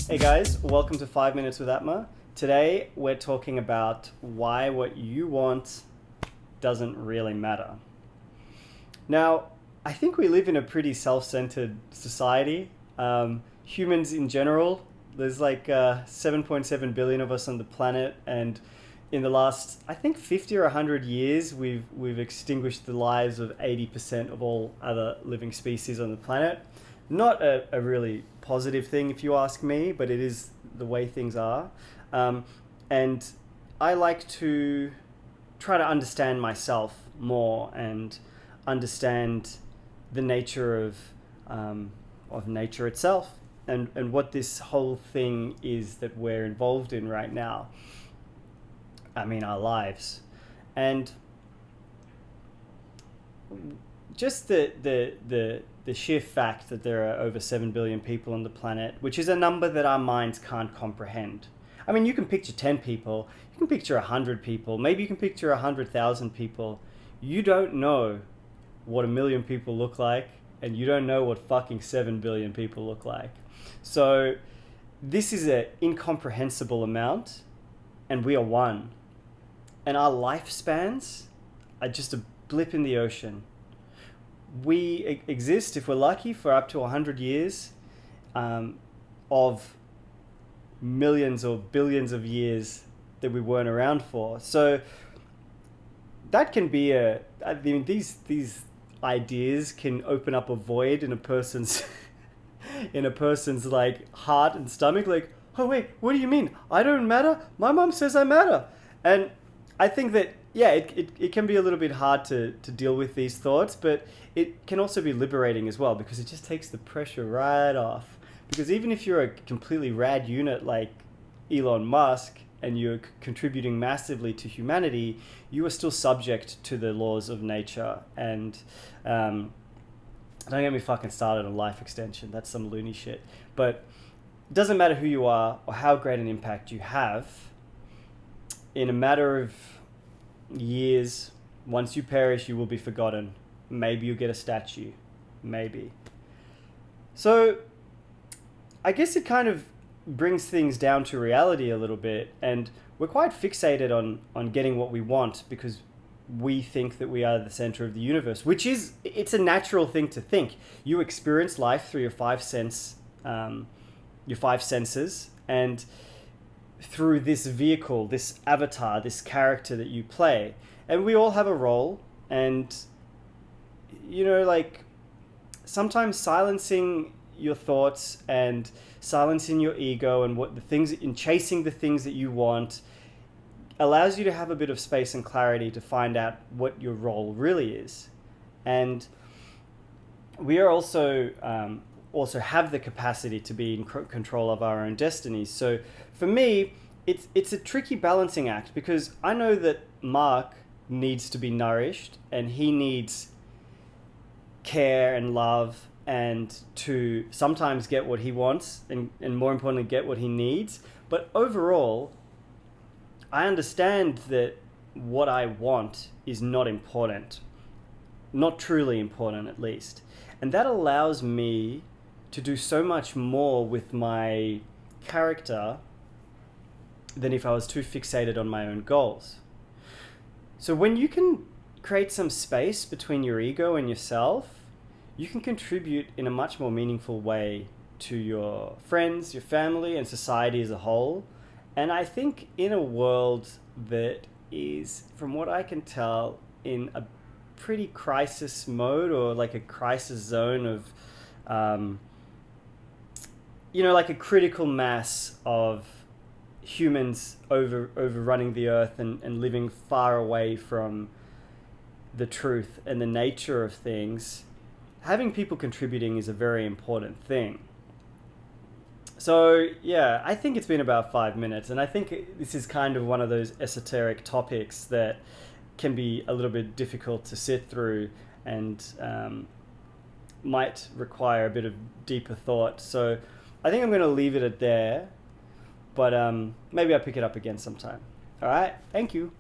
Hey guys, welcome to 5 Minutes with ATMA. Today we're talking about why what you want doesn't really matter. Now, I think we live in a pretty self-centered society. Humans in general, there's like 7.7 billion of us on the planet, and in the last, I think 50 or 100 years, we've extinguished the lives of 80% of all other living species on the planet. Not a really positive thing if you ask me, but it is the way things are. And I like to try to understand myself more and understand the nature of nature itself and what this whole thing is that we're involved in right now. I mean, our lives. And just the sheer fact that there are over 7 billion people on the planet, which is a number that our minds can't comprehend. I mean, you can picture 10 people, you can picture 100 people, maybe you can picture 100,000 people. You don't know what 1 million people look like, and you don't know what fucking 7 billion people look like. So this is an incomprehensible amount, and we are one. And our lifespans are just a blip in the ocean. We exist, if we're lucky, for up to 100 years of millions or billions of years that we weren't around for. So that can be I mean, these ideas can open up a void in a person's like heart and stomach. Like, oh wait, what do you mean? I don't matter? My mom says I matter. And I think that, yeah, it can be a little bit hard to deal with these thoughts, but it can also be liberating as well, because it just takes the pressure right off. Because even if you're a completely rad unit like Elon Musk and you're contributing massively to humanity, you are still subject to the laws of nature. And don't get me fucking started on life extension. That's some loony shit. But it doesn't matter who you are or how great an impact you have. In a matter of years, once you perish, you will be forgotten. Maybe you'll get a statue. Maybe. So I guess it kind of brings things down to reality a little bit, and we're quite fixated on getting what we want because we think that we are the center of the universe, which is, it's a natural thing to think. You experience life through your five senses, and through this vehicle, this avatar, this character that you play. And we all have a role, and like sometimes silencing your thoughts and silencing your ego and chasing the things that you want allows you to have a bit of space and clarity to find out what your role really is. And we are also have the capacity to be in control of our own destinies. So for me, it's a tricky balancing act, because I know that Mark needs to be nourished and he needs care and love and to sometimes get what he wants and more importantly get what he needs. But overall, I understand that what I want is not important, not truly important at least. And that allows me to do so much more with my character than if I was too fixated on my own goals. So when you can create some space between your ego and yourself, you can contribute in a much more meaningful way to your friends, your family, and society as a whole. And I think in a world that is, from what I can tell, in a pretty crisis mode, or like a crisis zone of like a critical mass of humans overrunning the earth and living far away from the truth and the nature of things, having people contributing is a very important thing. So yeah, I think it's been about 5 minutes, and I think this is kind of one of those esoteric topics that can be a little bit difficult to sit through and might require a bit of deeper thought. So I think I'm going to leave it at there, but maybe I'll pick it up again sometime. All right, thank you.